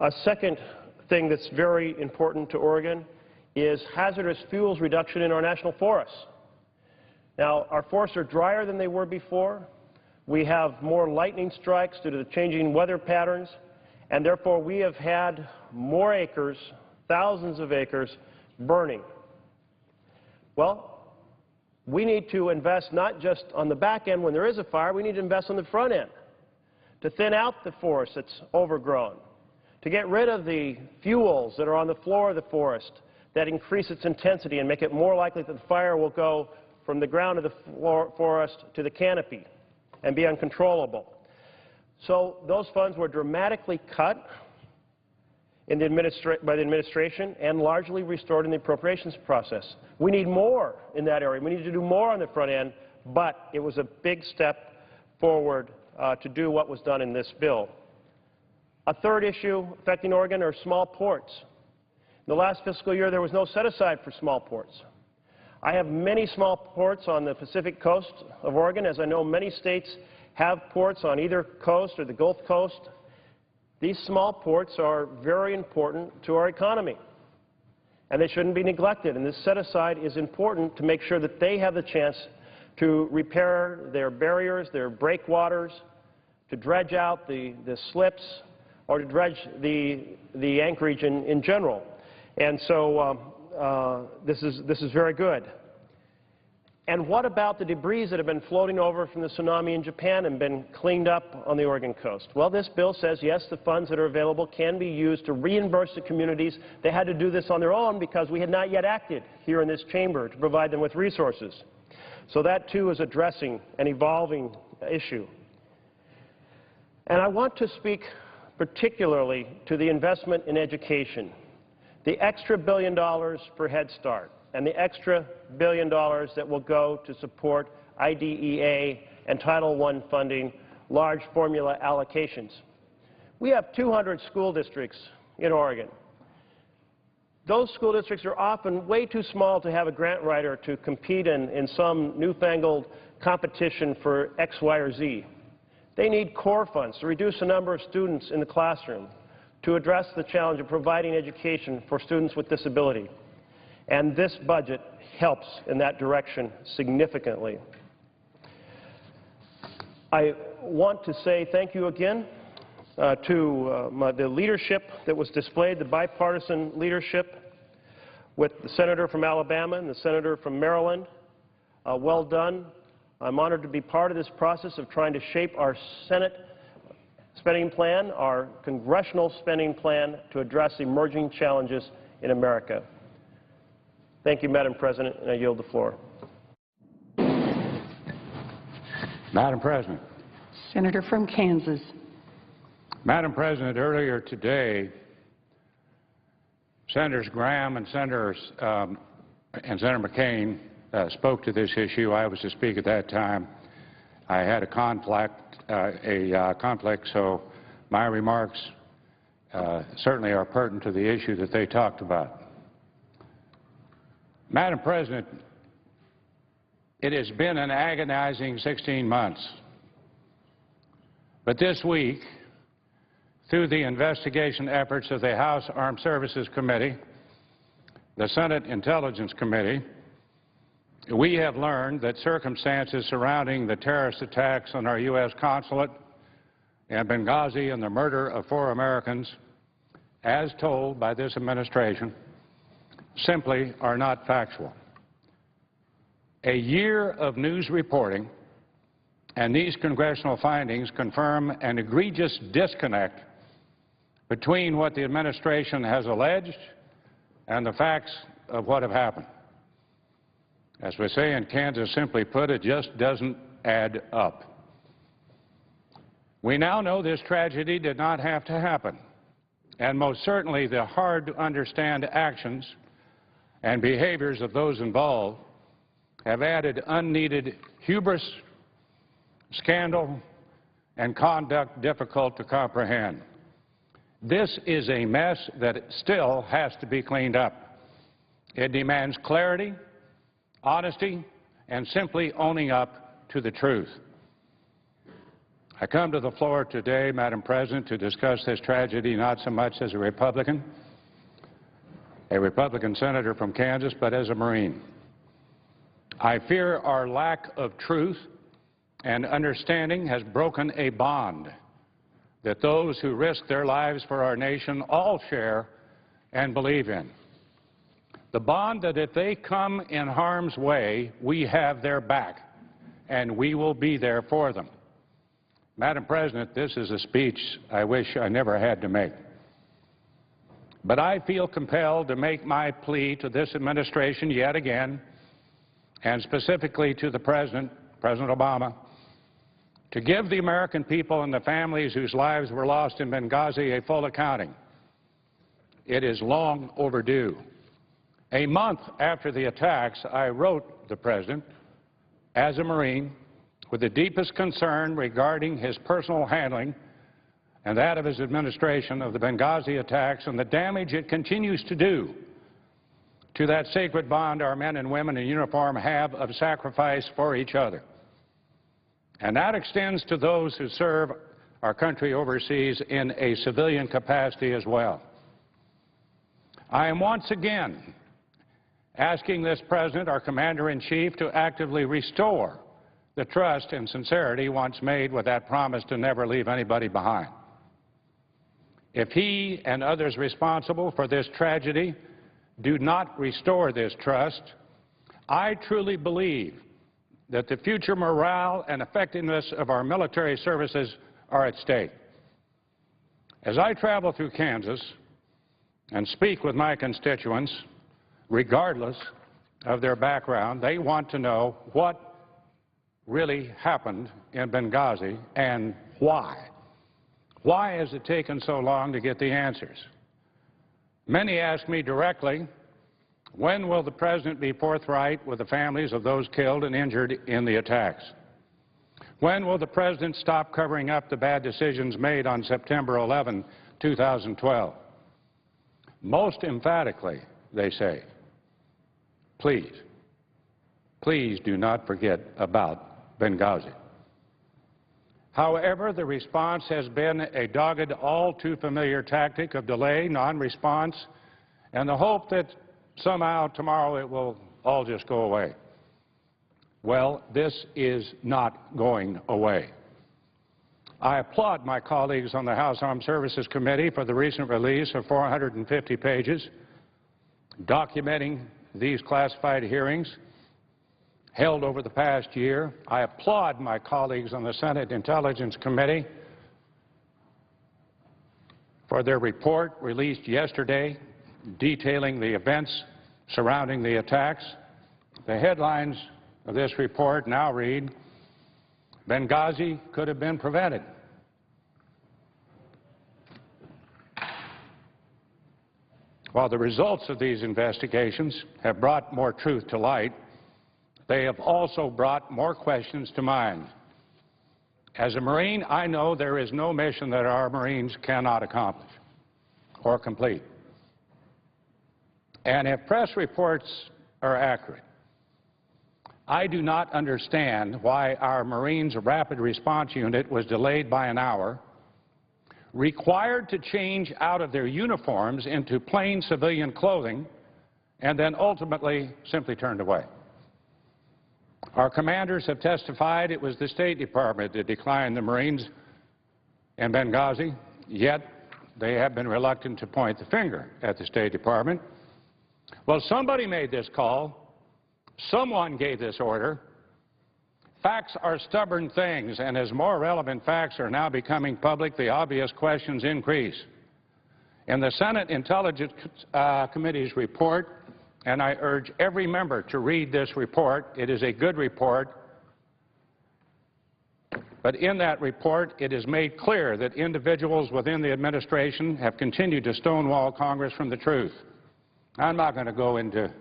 E: A second thing that's very important to Oregon is hazardous fuels reduction in our national forests. Now, our forests are drier than they were before. We have more lightning strikes due to the changing weather patterns, and therefore we have had more acres, thousands of acres, burning. Well, we need to invest not just on the back end when there is a fire, we need to invest on the front end to thin out the forest that's overgrown, to get rid of the fuels that are on the floor of the forest that increase its intensity and make it more likely that the fire will go from the ground of the forest to the canopy and be uncontrollable. So those funds were dramatically cut by the administration and largely restored in the appropriations process. We need more in that area. We need to do more on the front end, but it was a big step forward to do what was done in this bill. A third issue affecting Oregon are small ports. In the last fiscal year, there was no set-aside for small ports. I have many small ports on the Pacific coast of Oregon, as I know many states have ports on either coast or the Gulf Coast. These small ports are very important to our economy, and they shouldn't be neglected. And this set-aside is important to make sure that they have the chance to repair their barriers, their breakwaters, to dredge out the slips, or to dredge the anchorage in general. And so this is very good. And what about the debris that have been floating over from the tsunami in Japan and been cleaned up on the Oregon coast? Well, this bill says, yes, the funds that are available can be used to reimburse the communities. They had to do this on their own because we had not yet acted here in this chamber to provide them with resources. So that, too, is addressing an evolving issue. And I want to speak particularly to the investment in education. The extra $1 billion for Head Start and the extra $1 billion that will go to support IDEA and Title I funding, large formula allocations. We have 200 school districts in Oregon. Those school districts are often way too small to have a grant writer to compete in some newfangled competition for X, Y, or Z. They need core funds to reduce the number of students in the classroom, to address the challenge of providing education for students with disability. And this budget helps in that direction significantly. I want to say thank you again to the leadership that was displayed, the bipartisan leadership with the senator from Alabama and the senator from Maryland. Well done. I'm honored to be part of this process of trying to shape our Senate spending plan, our congressional spending plan to address emerging challenges in America. Thank you, Madam President, and I yield the floor.
F: Madam President.
C: Senator from Kansas.
F: Madam President, earlier today, Senators Graham and Senator McCain spoke to this issue. I was to speak at that time. I had a conflict, so my remarks certainly are pertinent to the issue that they talked about. Madam President, it has been an agonizing 16 months. But this week, through the investigation efforts of the House Armed Services Committee, the Senate Intelligence Committee, we have learned that circumstances surrounding the terrorist attacks on our U.S. consulate in Benghazi and the murder of 4 Americans, as told by this administration, simply are not factual. A year of news reporting and these congressional findings confirm an egregious disconnect between what the administration has alleged and the facts of what have happened. As we say in Kansas, simply put, it just doesn't add up. We now know this tragedy did not have to happen, and most certainly the hard-to-understand actions and behaviors of those involved have added unneeded hubris, scandal, and conduct difficult to comprehend. This is a mess that still has to be cleaned up. It demands clarity, honesty, and simply owning up to the truth. I come to the floor today, Madam President, to discuss this tragedy not so much as a Republican senator from Kansas, but as a Marine. I fear our lack of truth and understanding has broken a bond that those who risk their lives for our nation all share and believe in. The bond that if they come in harm's way, we have their back, and we will be there for them. Madam President, this is a speech I wish I never had to make. But I feel compelled to make my plea to this administration yet again, and specifically to the President Obama, to give the American people and the families whose lives were lost in Benghazi a full accounting. It is long overdue. A month after the attacks, I wrote the President, as a Marine, with the deepest concern regarding his personal handling and that of his administration of the Benghazi attacks and the damage it continues to do to that sacred bond our men and women in uniform have of sacrifice for each other. And that extends to those who serve our country overseas in a civilian capacity as well. I am once again asking this President, our Commander-in-Chief, to actively restore the trust and sincerity once made with that promise to never leave anybody behind. If he and others responsible for this tragedy do not restore this trust, I truly believe that the future morale and effectiveness of our military services are at stake. As I travel through Kansas and speak with my constituents, regardless of their background, they want to know what really happened in Benghazi and why. Why has it taken so long to get the answers? Many ask me directly, when will the President be forthright with the families of those killed and injured in the attacks? When will the President stop covering up the bad decisions made on September 11, 2012? Most emphatically, they say, please, please do not forget about Benghazi. However, the response has been a dogged, all too familiar tactic of delay, non-response, and the hope that somehow tomorrow it will all just go away. Well, this is not going away. I applaud my colleagues on the House Armed Services Committee for the recent release of 450 pages documenting these classified hearings held over the past year. I applaud my colleagues on the Senate Intelligence Committee for their report released yesterday detailing the events surrounding the attacks. The headlines of this report now read, Benghazi could have been prevented. While the results of these investigations have brought more truth to light, they have also brought more questions to mind. As a Marine, I know there is no mission that our Marines cannot accomplish or complete. And if press reports are accurate, I do not understand why our Marines' Rapid Response Unit was delayed by an hour, required to change out of their uniforms into plain civilian clothing, and then ultimately simply turned away. Our commanders have testified it was the State Department that declined the Marines in Benghazi, yet they have been reluctant to point the finger at the State Department. Well, somebody made this call. Someone gave this order. Facts are stubborn things, and as more relevant facts are now becoming public, the obvious questions increase. In the Senate Intelligence Committee's report, and I urge every member to read this report. It is a good report. But in that report, it is made clear that individuals within the administration have continued to stonewall Congress from the truth. I'm not going to go into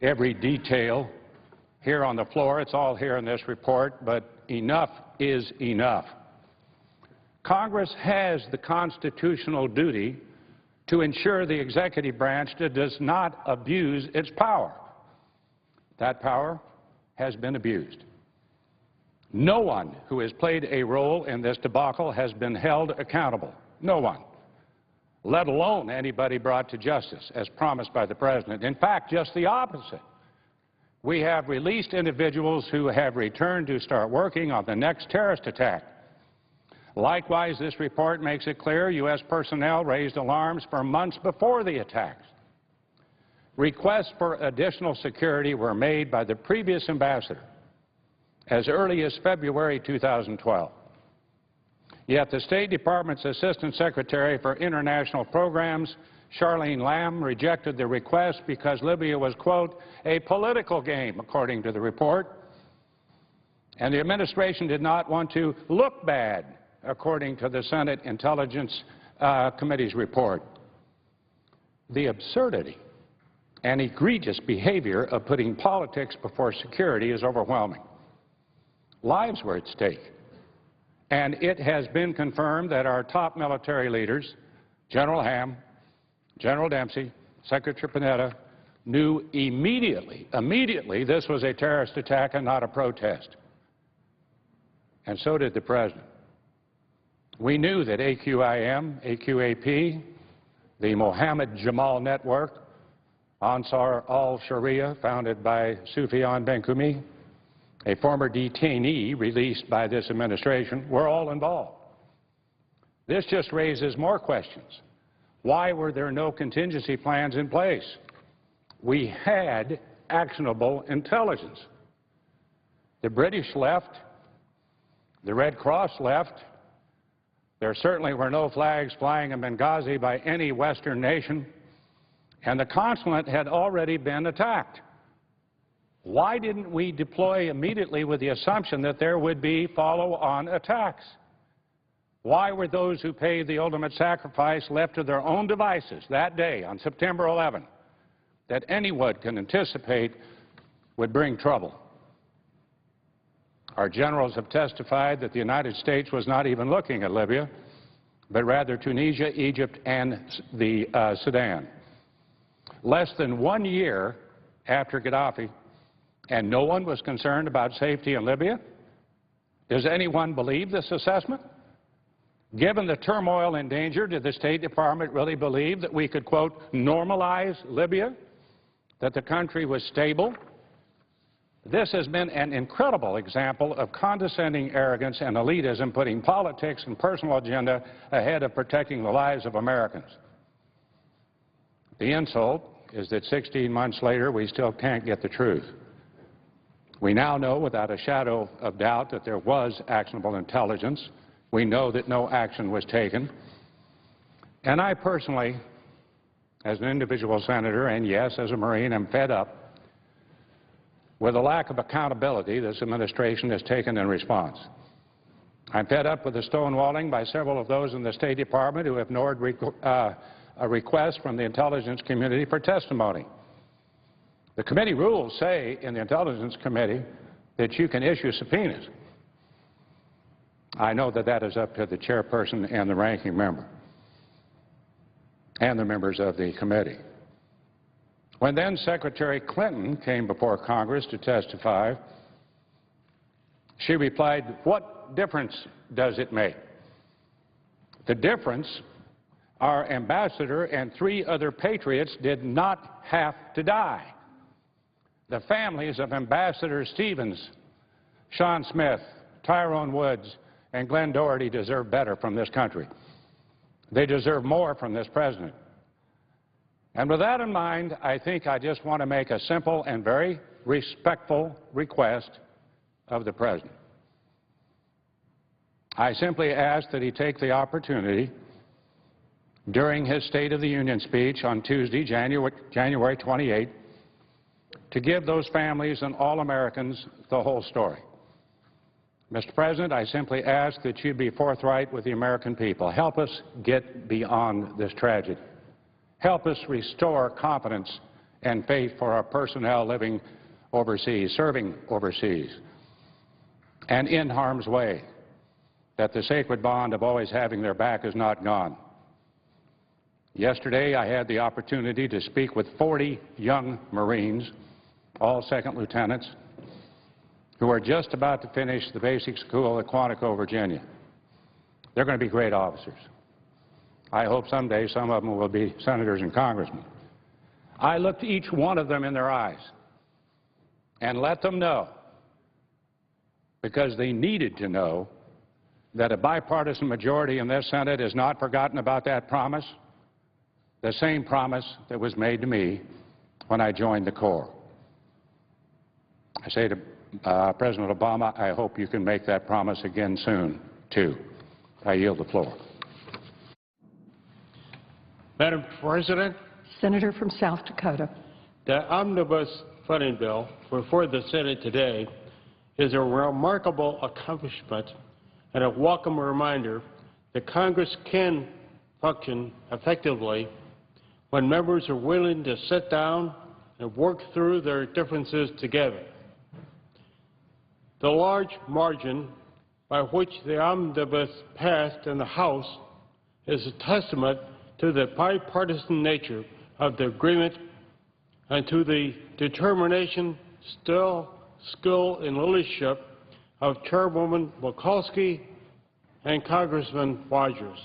F: every detail here on the floor. It's all here in this report, but enough is enough. Congress has the constitutional duty to ensure the executive branch does not abuse its power. That power has been abused. No one who has played a role in this debacle has been held accountable. No one. Let alone anybody brought to justice, as promised by the President. In fact, just the opposite. We have released individuals who have returned to start working on the next terrorist attack. Likewise, this report makes it clear U.S. personnel raised alarms for months before the attacks. Requests for additional security were made by the previous ambassador as early as February 2012. Yet the State Department's Assistant Secretary for International Programs, Charlene Lamb, rejected the request because Libya was, quote, a political game, according to the report, and the administration did not want to look bad, according to the Senate Intelligence Committee's report. The absurdity and egregious behavior of putting politics before security is overwhelming. Lives were at stake. And it has been confirmed that our top military leaders, General Ham, General Dempsey, Secretary Panetta, knew immediately this was a terrorist attack and not a protest. And so did the President. We knew that AQIM, AQAP, the Mohammed Jamal Network, Ansar al-Sharia, founded by Sufyan Ben-Kumi, a former detainee released by this administration, were all involved. This just raises more questions. Why were there no contingency plans in place? We had actionable intelligence. The British left. The Red Cross left. There certainly were no flags flying in Benghazi by any Western nation, and the consulate had already been attacked. Why didn't we deploy immediately with the assumption that there would be follow-on attacks? Why were those who paid the ultimate sacrifice left to their own devices that day on September 11 that anyone can anticipate would bring trouble? Our generals have testified that the United States was not even looking at Libya, but rather Tunisia, Egypt, and the Sudan. Less than 1 year after Gaddafi, and no one was concerned about safety in Libya? Does anyone believe this assessment? Given the turmoil and danger, did the State Department really believe that we could, quote, normalize Libya, that the country was stable? This has been an incredible example of condescending arrogance and elitism, putting politics and personal agenda ahead of protecting the lives of Americans. The insult is that 16 months later, we still can't get the truth. We now know without a shadow of doubt that there was actionable intelligence. We know that no action was taken. And I personally, as an individual senator, and yes, as a Marine, am fed up with the lack of accountability this administration has taken in response. I'm fed up with the stonewalling by several of those in the State Department who have ignored a request from the intelligence community for testimony. The committee rules say in the Intelligence Committee that you can issue subpoenas. I know that that is up to the chairperson and the ranking member and the members of the committee. When then Secretary Clinton came before Congress to testify, she replied, "What difference does it make?" The difference, our ambassador and 3 other patriots did not have to die. The families of Ambassador Stevens, Sean Smith, Tyrone Woods, and Glenn Doherty deserve better from this country. They deserve more from this president. And with that in mind, I think I just want to make a simple and very respectful request of the president. I simply ask that he take the opportunity during his State of the Union speech on Tuesday, January 28, to give those families and all Americans the whole story. Mr. President, I simply ask that you be forthright with the American people. Help us get beyond this tragedy. Help us restore confidence and faith for our personnel living overseas, serving overseas, and in harm's way, that the sacred bond of always having their back is not gone. Yesterday, I had the opportunity to speak with 40 young Marines, all second lieutenants, who are just about to finish the basic school at Quantico, Virginia. They're going to be great officers. I hope someday some of them will be senators and congressmen. I looked each one of them in their eyes and let them know, because they needed to know, that a bipartisan majority in this Senate has not forgotten about that promise, the same promise that was made to me when I joined the Corps. I say to President Obama, I hope you can make that promise again soon, too. I yield the floor.
G: Madam President,
C: Senator from South Dakota.
G: the omnibus funding bill before the Senate today is a remarkable accomplishment and a welcome reminder that Congress can function effectively when members are willing to sit down and work through their differences together. The large margin by which the omnibus passed in the House is a testament to the bipartisan nature of the agreement and to the determination, skill, and leadership of Chairwoman Mikulski and Congressman Rogers.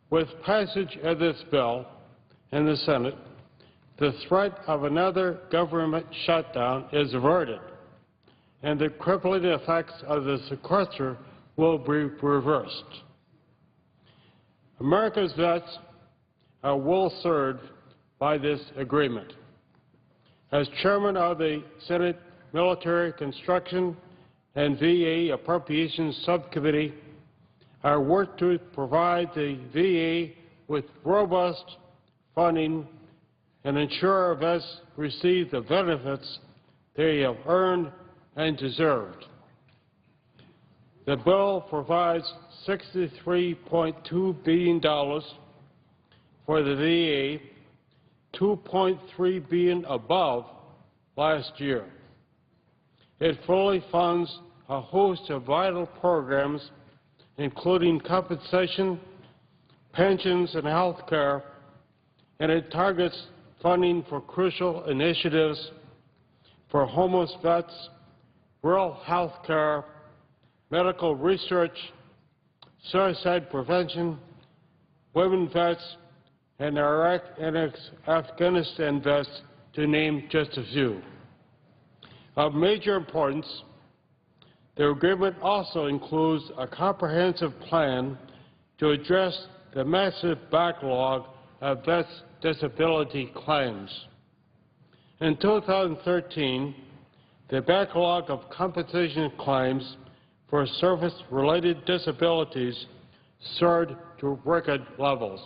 G: With passage of this bill in the Senate, the threat of another government shutdown is averted, and the crippling effects of the sequester will be reversed. America's vets are well served by this agreement. As chairman of the Senate Military Construction and VA Appropriations Subcommittee, I work to provide the VA with robust funding and ensure our vets receive the benefits they have earned and deserved. The bill provides $63.2 billion for the VA, $2.3 billion above last year. It fully funds a host of vital programs, including compensation, pensions, and health care, and it targets funding for crucial initiatives for homeless vets, rural health care, medical research, suicide prevention, women vets, and Iraq and Afghanistan vets, to name just a few. Of major importance, the agreement also includes a comprehensive plan to address the massive backlog of vets' disability claims. In 2013, the backlog of compensation claims for service-related disabilities soared to record levels.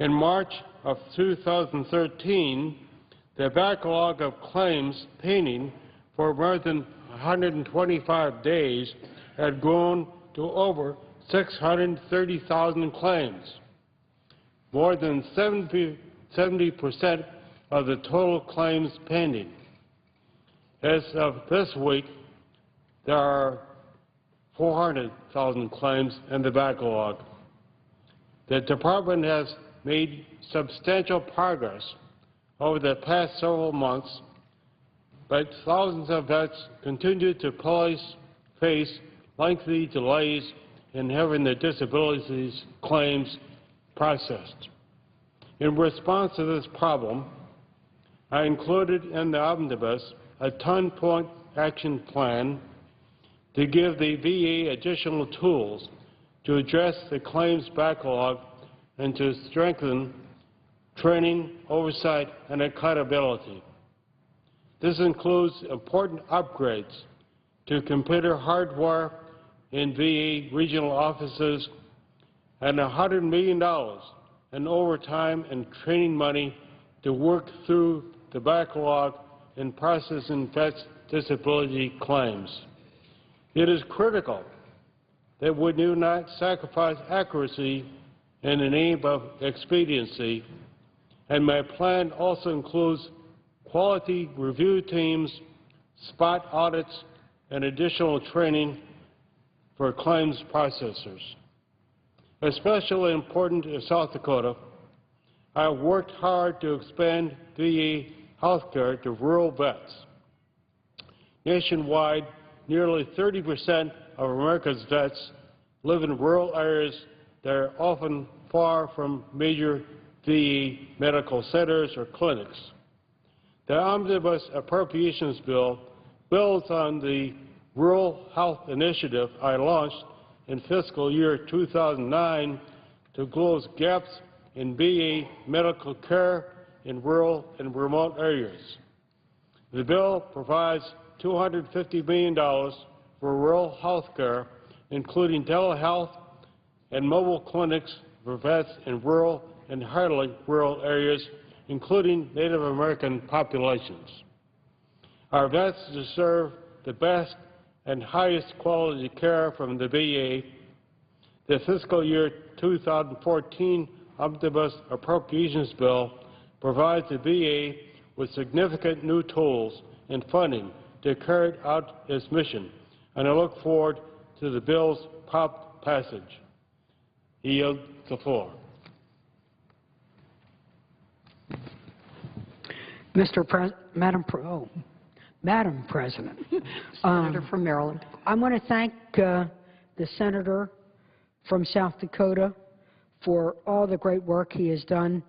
G: In March of 2013, the backlog of claims pending for more than 125 days had grown to over 630,000 claims. More than 70% of the total claims pending. As of this week, there are 400,000 claims in the backlog. The Department has made substantial progress over the past several months, but thousands of vets continue to face lengthy delays in having their disabilities claims processed. In response to this problem, I included in the omnibus a 10-point action plan to give the VA additional tools to address the claims backlog and to strengthen training, oversight, and accountability. This includes important upgrades to computer hardware in VA regional offices and $100 million in overtime and training money to work through the backlog in processing vets' disability claims. It is critical that we do not sacrifice accuracy in the name of expediency, and my plan also includes quality review teams, spot audits, and additional training for claims processors. Especially important in South Dakota, I worked hard to expand VA health care to rural vets. Nationwide, nearly 30% of America's vets live in rural areas that are often far from major VA medical centers or clinics. The Omnibus Appropriations Bill builds on the Rural Health Initiative I launched in fiscal year 2009 to close gaps in VA medical care in rural and remote areas. The bill provides $250 million for rural health care, including telehealth and mobile clinics for vets in rural and highly rural areas, including Native American populations. Our vets deserve the best and highest quality care from the VA. The fiscal year 2014 Omnibus Appropriations Bill provides the VA with significant new tools and funding to carry out its mission, and I look forward to the bill's prompt passage. I yield the floor.
C: Madam President,
A: Senator from Maryland.
C: I want to thank the senator from South Dakota for all the great work he has done